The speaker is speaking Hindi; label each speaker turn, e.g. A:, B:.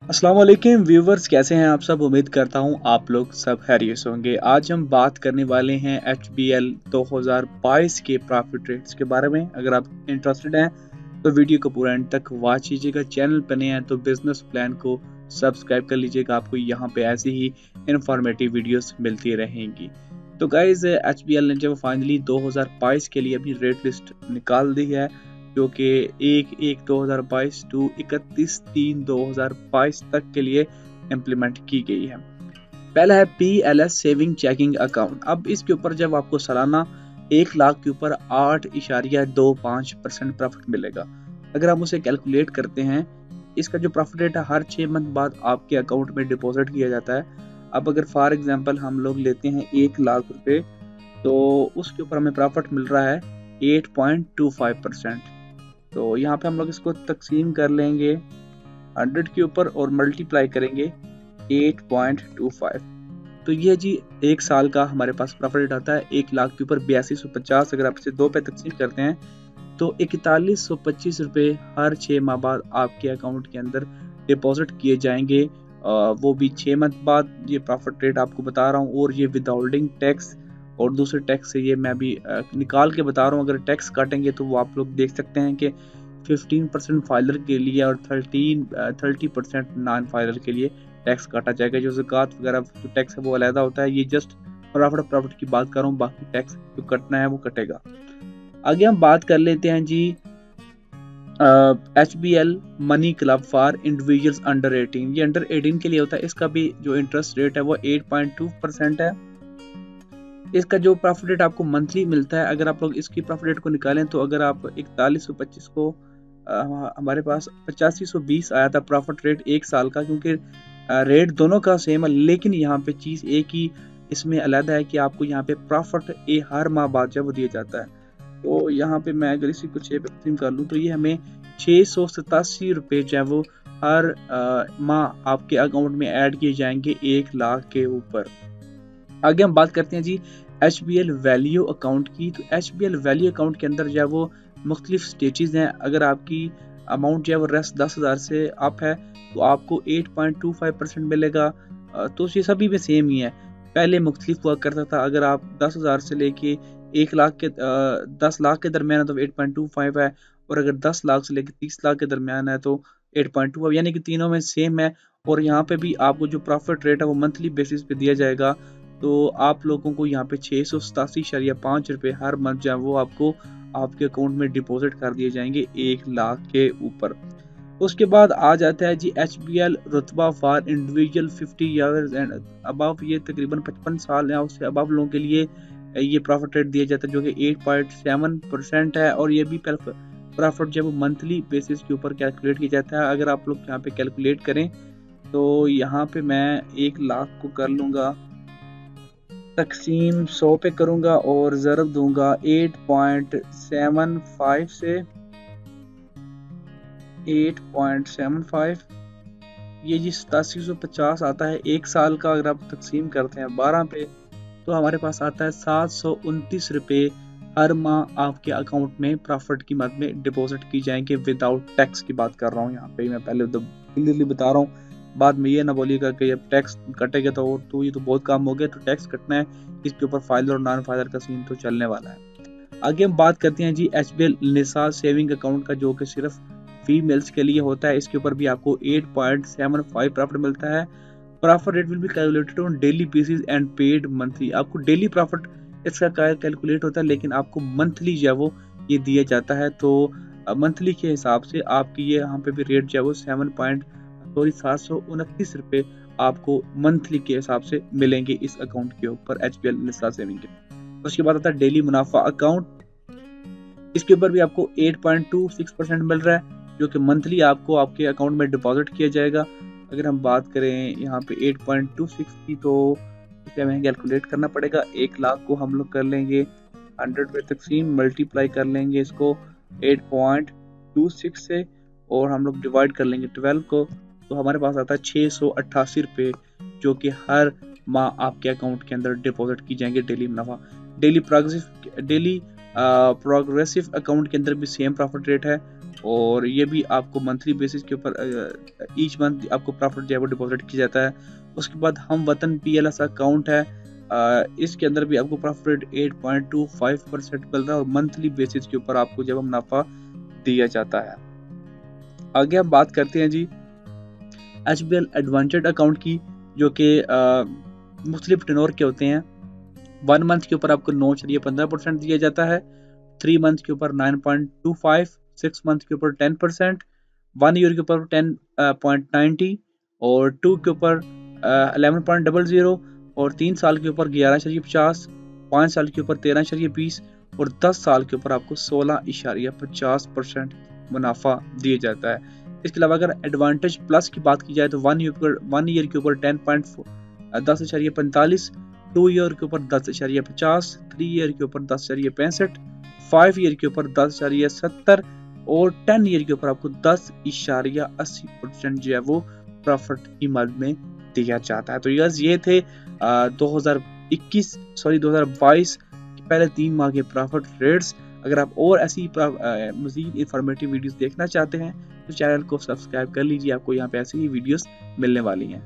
A: अस्सलाम वालेकुम व्यूवर्स, कैसे हैं आप सब। उम्मीद करता हूं आप लोग सब खैरियत से होंगे। आज हम बात करने वाले हैं HBL 2022 के प्रॉफिट रेट्स के बारे में। अगर आप इंटरेस्टेड हैं तो वीडियो को पूरा एंड तक वॉच कीजिएगा। चैनल पर नए हैं तो बिजनेस प्लान को सब्सक्राइब कर लीजिएगा, आपको यहाँ पे ऐसी ही इंफॉर्मेटिव वीडियोस मिलती रहेंगी। तो गाइज HBL ने जब फाइनली 2022 के लिए अपनी रेट लिस्ट निकाल दी है, जो कि 1/1/2022 टू 31/3/2022 तक के लिए इम्प्लीमेंट की गई है। पहला है PLS सेविंग चेकिंग अकाउंट। अब इसके ऊपर जब आपको सालाना 1 लाख के ऊपर 8.25% प्रॉफिट मिलेगा। अगर हम उसे कैलकुलेट करते हैं, इसका जो प्रॉफिट रेट है हर 6 मंथ बाद आपके अकाउंट में डिपॉजिट किया जाता है। अब अगर फॉर एग्जांपल हम लोग लेते हैं 1 लाख रुपए, तो उसके ऊपर हमें प्रॉफिट मिल रहा है 8.25%। तो यहाँ पे हम लोग इसको तकसीम कर लेंगे 100 के ऊपर और मल्टीप्लाई करेंगे 8.25। तो ये जी एक साल का हमारे पास प्रॉफिट आता है 1 लाख के ऊपर 8250। अगर आप इसे 2 पे तकसीम करते हैं तो 4125 रुपये हर 6 माह बाद आपके अकाउंट के अंदर डिपॉजिट किए जाएंगे। वो भी 6 मंथ बाद। ये प्रॉफिट रेट आपको बता रहा हूँ, और ये विदाउटिंग टैक्स और दूसरे टैक्स से ये मैं भी निकाल के बता रहा हूँ। अगर टैक्स काटेंगे तो वो आप लोग देख सकते हैं कि 15% फाइलर के लिए और 30% नॉन फाइलर के लिए टैक्स काटा जाएगा। जो ज़कात वगैरह जो टैक्स है वो अलहदा होता है। ये जस्ट प्रॉफिट की बात कर रहा हूँ, बाकी टैक्स जो कटना है वो कटेगा। आगे हम बात कर लेते हैं जी HBL money club for individuals under 18। ये अंडर 18 के लिए होता है। इसका भी जो इंटरेस्ट रेट है वो 8.2% है। इसका जो प्रॉफिट रेट आपको मंथली मिलता है, अगर आप लोग इसकी प्रॉफिट रेट को निकालें तो अगर आप 4125 को हमारे पास 8520 आया था प्रॉफिट रेट एक साल का, क्योंकि रेट दोनों का सेम है। लेकिन यहाँ पे चीज़ एक ही इसमें अलग है कि आपको यहाँ पे प्रॉफिट हर माह बाद जब दिया जाता है। तो यहाँ पे मैं अगर इसी को 6 पे तकसीम कर लूँ तो ये हमें 687 रुपये जो है वो हर माह आपके अकाउंट में ऐड किए जाएंगे 1 लाख के ऊपर। आगे हम बात करते हैं जी HBL वैल्यू अकाउंट की। तो HBL वैल्यू अकाउंट के अंदर जो है वो मुख्तलिफ स्टेजेस हैं। अगर आपकी अमाउंट जो है वो रेस 10,000 से अप है तो आपको 8.25% मिलेगा। तो ये सभी में सेम ही है। पहले मुख्तलिफ हुआ करता था। अगर आप 10,000 से लेके 1 लाख के 10 लाख के दरमियान है तो 8.25 है, और अगर 10 लाख से लेके 30 लाख के दरमियान है तो 8.2, यानी कि तीनों में सेम है। और यहाँ पे भी आपको जो प्रॉफिट रेट है वो मंथली बेसिस पे दिया जाएगा। तो आप लोगों को यहाँ पे 687.5 रुपये हर मंथ जो है वो आपको आपके अकाउंट में डिपॉजिट कर दिए जाएंगे 1 लाख के ऊपर। उसके बाद आ जाता है जी HBL रुतबा for individual 50 years and above. ये तकरीबन 55 साल या उससे अबव लोगों के लिए ये प्रॉफिट रेट दिया जाता है, जो कि 8.7% है। और ये भी प्रॉफिट जब मंथली बेसिस के ऊपर कैलकुलेट किया जाता है। अगर आप लोग यहाँ पे कैलकुलेट करें तो यहाँ पे मैं 1 लाख को कर लूँगा तकसीम 100 पे करूंगा और ज़रब दूंगा 8.75 से 8.75। ये जी 8750 आता है एक साल का। अगर आप तकसीम करते हैं 12 पे तो हमारे पास आता है 729 रुपये हर माह आपके अकाउंट में प्रॉफिट की मद में डिपॉजिट की जाएंगे विदाउट टैक्स की बात कर रहा हूँ। यहाँ पे मैं पहले तो क्लियरली बता रहा हूँ, बाद में ये ना बोलिएगा कि अब टैक्स कटेगा तो ये तो बहुत कम हो गया। तो टैक्स कटना है, इसके ऊपर फाइलर और नॉन फाइलर का सीन तो चलने वाला है। आगे हम बात करते हैं जी HBL निसा सेविंग अकाउंट का, जो कि सिर्फ फीमेल्स के लिए होता है। इसके ऊपर भी आपको 8.75 प्रॉफिट मिलता है। Profit rate will be calculated on daily basis and paid monthly. आपको डेली प्रॉफिट इसका कैलकुलेट होता है, लेकिन आपको मंथली जो है वो ये दिया जाता है। तो मंथली के हिसाब से आपकी ये यहाँ पे भी रेट जो है वो 729 रुपये आपको मंथली के हिसाब से मिलेंगे इस अकाउंट के ऊपर HBL निस्ला सेविंग के। उसके बाद आता है डेली मुनाफा अकाउंट। इसके ऊपर भी आपको 8.26% मिल रहा है, जो कि मंथली आपको आपके अकाउंट में डिपॉजिट किया जाएगा। अगर हम बात करें यहाँ पे 8.26 की, तो इसे हमें कैलकुलेट करना पड़ेगा। 1 लाख को हम लोग कर लेंगे 100 पे तकसीम, मल्टीप्लाई कर लेंगे इसको 8.26 से, और हम लोग डिवाइड कर लेंगे 12 को। तो हमारे पास आता है 688 रुपये, जो कि हर माह आपके अकाउंट के अंदर डिपॉजिट की जाएंगे डेली मुनाफा। डेली प्रोग्रेसिव अकाउंट के अंदर भी सेम प्रॉफिट रेट है। और ये भी आपको मंथली बेसिस के ऊपर ईच मंथ आपको प्रॉफिट जो है वो डिपॉजिट किया जाता है। उसके बाद हम वतन PLS अकाउंट है, इसके अंदर भी आपको प्रॉफिट 8.25% मिल रहा है और मंथली बेसिस के ऊपर आपको जब मुनाफा दिया जाता है। आगे हम बात करते हैं जी HBL एडवांटेज अकाउंट की, जो कि मुख्तलिफ टेनोर के होते हैं। 1 मंथ के ऊपर आपको 9.15% दिया जाता है, 3 मंथ के ऊपर 9.25, 6 मंथ के ऊपर 10%, 1 ईयर के ऊपर 10.90 और 2 के ऊपर 11.00 और 3 साल के ऊपर 11.50, 5 साल के ऊपर 13.20 और 10 साल के ऊपर आपको 16.50% मुनाफा दिया जाता है। इसके अलावा अगर एडवांटेज प्लस की बात की जाए तो 1 ईयर के ऊपर 10.45, 2 ईयर के ऊपर 10.50, 3 ईयर के ऊपर 10.65, 5 ईयर के ऊपर 10.70 और 10 ईयर के ऊपर आपको 10.80% जो है वो प्रॉफिट की मद में दिया जाता है। तो ये थे 2022 के पहले 3 माह के प्रॉफिट रेट्स। अगर आप और ऐसी मज़ीद इंफॉर्मेटिव वीडियोस देखना चाहते हैं तो चैनल को सब्सक्राइब कर लीजिए, आपको यहाँ पे ऐसी ही वीडियोस मिलने वाली हैं।